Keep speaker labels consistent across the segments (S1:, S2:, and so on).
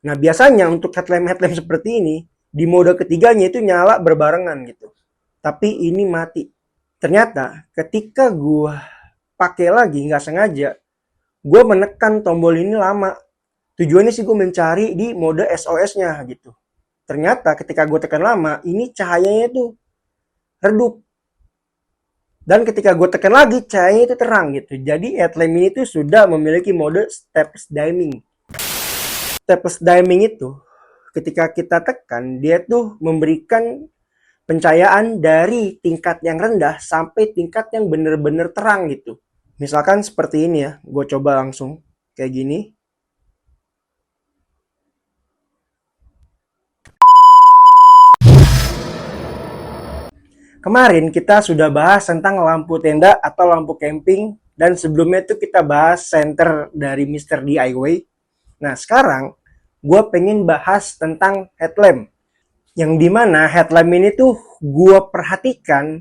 S1: Nah, biasanya untuk headlamp seperti ini, di mode ketiganya itu nyala berbarengan gitu. Tapi ini mati. Ternyata ketika gue pakai lagi nggak sengaja, gue menekan tombol ini lama. Tujuannya sih gue mencari di mode SOS-nya gitu. Ternyata ketika gue tekan lama, ini cahayanya tuh redup. Dan ketika gue tekan lagi, cahayanya itu terang gitu. Jadi headlamp ini tuh sudah memiliki mode stepless dimming. Stepless dimming itu ketika kita tekan, dia tuh memberikan pencahayaan dari tingkat yang rendah sampai tingkat yang bener-bener terang gitu. Misalkan seperti ini ya, gue coba langsung kayak gini. Kemarin kita sudah bahas tentang lampu tenda atau lampu camping, dan sebelumnya itu kita bahas senter dari Mr. DIY. Nah, sekarang gue pengen bahas tentang headlamp. Yang dimana headlamp ini tuh gue perhatikan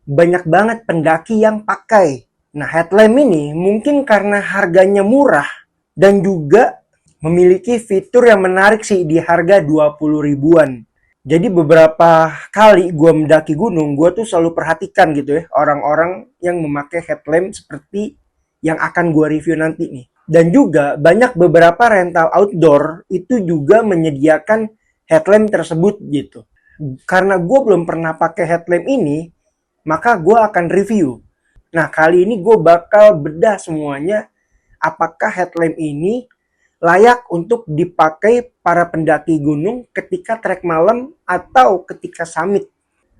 S1: banyak banget pendaki yang pakai. Nah, headlamp ini mungkin karena harganya murah dan juga memiliki fitur yang menarik sih di harga 20 ribuan. Jadi beberapa kali gue mendaki gunung, gue tuh selalu perhatikan gitu ya, orang-orang yang memakai headlamp seperti yang akan gue review nanti nih. Dan juga banyak beberapa rental outdoor itu juga menyediakan headlamp tersebut gitu. Karena gue belum pernah pakai headlamp ini, maka gue akan review. Nah, kali ini gue bakal bedah semuanya apakah headlamp ini layak untuk dipakai para pendaki gunung ketika trek malam atau ketika summit.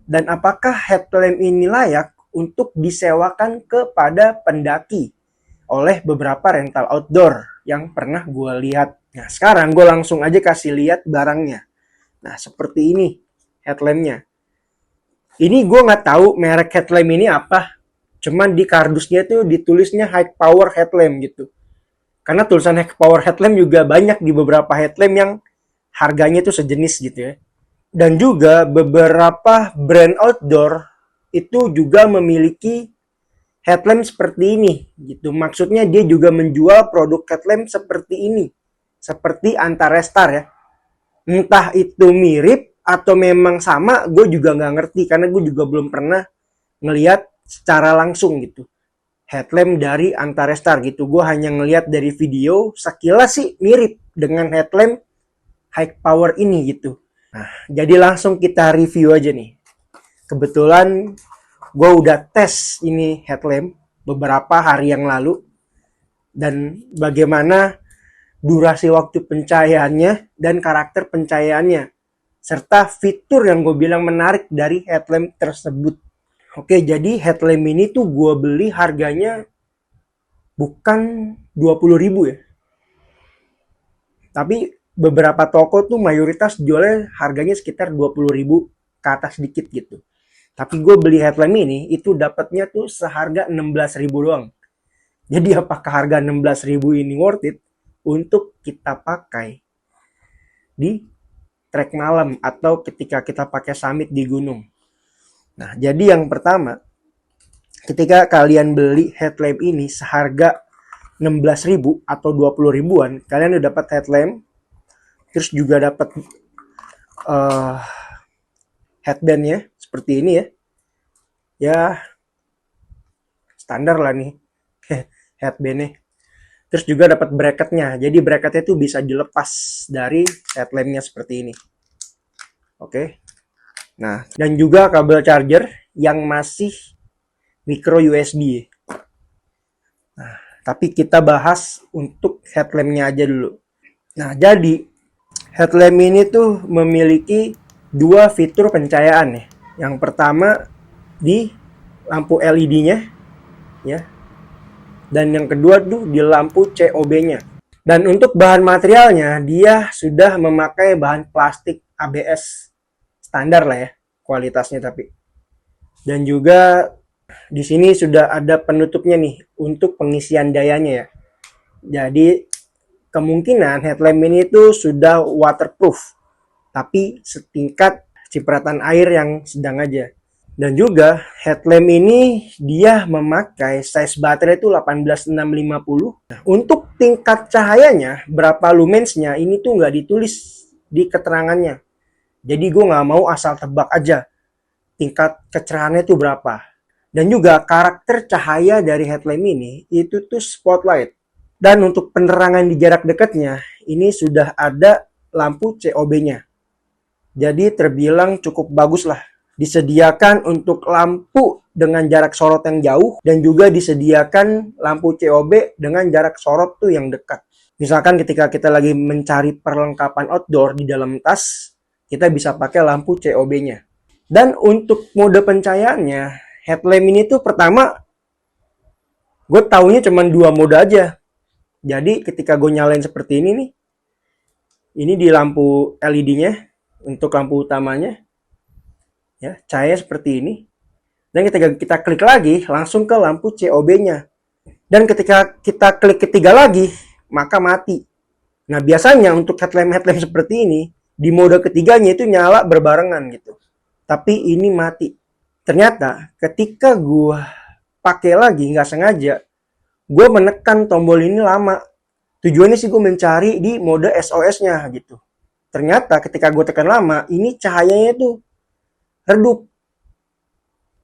S1: Dan apakah headlamp ini layak untuk disewakan kepada pendaki oleh beberapa rental outdoor yang pernah gue lihat. Nah, sekarang gue langsung aja kasih lihat barangnya. Nah, seperti ini headlampnya. Ini gue nggak tahu merek headlamp ini apa. Cuman di kardusnya tuh ditulisnya high power headlamp gitu. Karena tulisan power headlamp juga banyak di beberapa headlamp yang harganya itu sejenis gitu ya. Dan juga beberapa brand outdoor itu juga memiliki headlamp seperti ini gitu. Maksudnya dia juga menjual produk headlamp seperti ini. Seperti Antarestar ya. Entah itu mirip atau memang sama, gue juga nggak ngerti. Karena gue juga belum pernah ngelihat secara langsung gitu headlamp dari Antarestar gitu. Gue hanya ngelihat dari video, sekilas sih mirip dengan headlamp high power ini gitu. Nah, jadi langsung kita review aja nih. Kebetulan gue udah tes ini headlamp beberapa hari yang lalu, dan bagaimana durasi waktu pencahayaannya dan karakter pencahayaannya, serta fitur yang gue bilang menarik dari headlamp tersebut. Oke, jadi headlamp ini tuh gue beli harganya bukan 20 ribu ya. Tapi beberapa toko tuh mayoritas jualnya harganya sekitar 20 ribu ke atas sedikit gitu. Tapi gue beli headlamp ini itu dapatnya tuh seharga 16 ribu doang. Jadi apakah harga 16 ribu ini worth it untuk kita pakai di trek malam atau ketika kita pakai summit di gunung? Nah, jadi yang pertama, ketika kalian beli headlamp ini seharga 16 ribu atau 20 ribuan, kalian udah dapat headlamp, terus juga dapat headbandnya seperti ini ya. Ya, standar lah nih headbandnya. Terus juga dapat bracketnya. Jadi bracketnya itu bisa dilepas dari headlampnya seperti ini. Oke. Nah, dan juga kabel charger yang masih micro USB. Nah, tapi kita bahas untuk headlampnya aja dulu. Nah, jadi headlamp ini tuh memiliki dua fitur pencahayaan ya. Yang pertama di lampu LED-nya ya. Dan yang kedua tuh di lampu COB-nya. Dan untuk bahan materialnya dia sudah memakai bahan plastik ABS standar lah ya kualitasnya tapi. Dan juga di sini sudah ada penutupnya nih untuk pengisian dayanya ya. Jadi kemungkinan headlamp ini itu sudah waterproof, tapi setingkat cipratan air yang sedang aja. Dan juga headlamp ini dia memakai size baterai itu 18650. Nah, untuk tingkat cahayanya, berapa lumensnya, ini tuh nggak ditulis di keterangannya. Jadi gue nggak mau asal tebak aja tingkat kecerahannya itu berapa. Dan juga karakter cahaya dari headlamp ini itu tuh spotlight. Dan untuk penerangan di jarak dekatnya, ini sudah ada lampu COB-nya. Jadi terbilang cukup bagus lah. Disediakan untuk lampu dengan jarak sorot yang jauh dan juga disediakan lampu COB dengan jarak sorot tuh yang dekat. Misalkan ketika kita lagi mencari perlengkapan outdoor di dalam tas, kita bisa pakai lampu COB-nya. Dan untuk mode pencahayaannya, headlamp ini tuh pertama gue taunya cuma 2 mode aja. Jadi ketika gue nyalain seperti ini nih, ini di lampu LED-nya untuk lampu utamanya, ya cahaya seperti ini. Dan ketika kita klik lagi, langsung ke lampu COB-nya. Dan ketika kita klik ketiga lagi, maka mati. Nah biasanya untuk headlamp seperti ini, di mode ketiganya itu nyala berbarengan gitu. Tapi ini mati. Ternyata ketika gue pakai lagi nggak sengaja, gue menekan tombol ini lama. Tujuannya sih gue mencari di mode SOS-nya gitu. Ternyata ketika gue tekan lama, ini cahayanya tuh redup.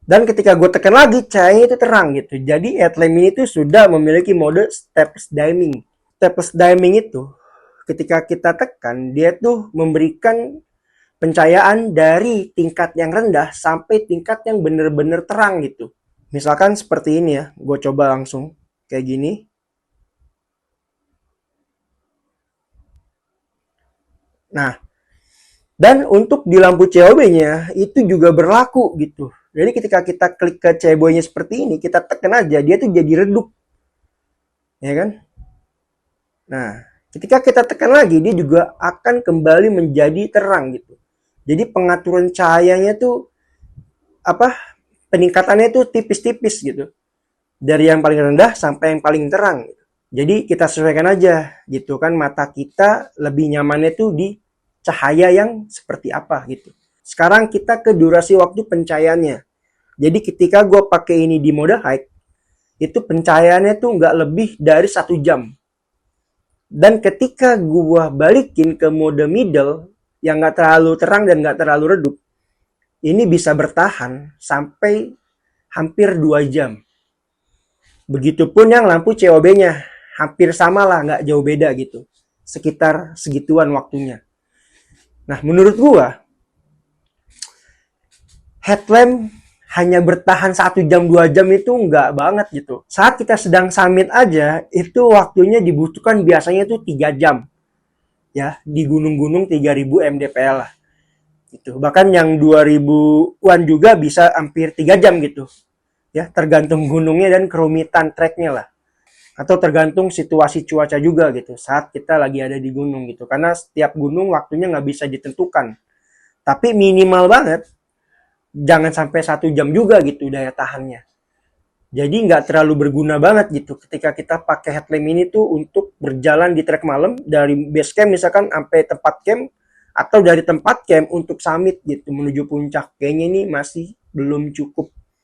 S1: Dan ketika gue tekan lagi, cahayanya itu terang gitu. Jadi headlamp ini tuh sudah memiliki mode stepwise dimming. Stepwise dimming itu ketika kita tekan, dia tuh memberikan pencahayaan dari tingkat yang rendah sampai tingkat yang bener-bener terang gitu. Misalkan seperti ini ya, gue coba langsung kayak gini. Nah, dan untuk di lampu COB-nya itu juga berlaku gitu. Jadi ketika kita klik ke COB-nya seperti ini, kita tekan aja, dia tuh jadi redup. Ya kan? Nah, ketika kita tekan lagi, dia juga akan kembali menjadi terang gitu. Jadi pengaturan cahayanya tuh apa? Peningkatannya tuh tipis-tipis gitu. Dari yang paling rendah sampai yang paling terang. Jadi kita sesuaikan aja gitu kan, mata kita lebih nyamannya tuh di cahaya yang seperti apa gitu. Sekarang kita ke durasi waktu pencahayaannya. Jadi ketika gue pakai ini di mode high, itu pencahayaannya tuh nggak lebih dari 1 jam. Dan ketika gue balikin ke mode middle, yang nggak terlalu terang dan nggak terlalu redup, ini bisa bertahan sampai hampir 2 jam. Begitupun yang lampu COB-nya, hampir sama lah, nggak jauh beda gitu. Sekitar segituan waktunya. Nah, menurut gua, headlamp hanya bertahan 1 jam 2 jam itu nggak banget gitu. Saat kita sedang summit aja, itu waktunya dibutuhkan biasanya tuh 3 jam. Ya, di gunung-gunung 3000 mdpl lah. Gitu. Bahkan yang 2000-an juga bisa hampir 3 jam gitu. Ya, tergantung gunungnya dan kerumitan treknya lah. Atau tergantung situasi cuaca juga gitu saat kita lagi ada di gunung gitu, karena setiap gunung waktunya nggak bisa ditentukan, tapi minimal banget jangan sampai 1 jam juga gitu daya tahannya. Jadi nggak terlalu berguna banget gitu ketika kita pakai headlamp ini tuh untuk berjalan di trek malam dari base camp misalkan sampai tempat camp, atau dari tempat camp untuk summit gitu menuju puncak. Kayaknya ini masih belum cukup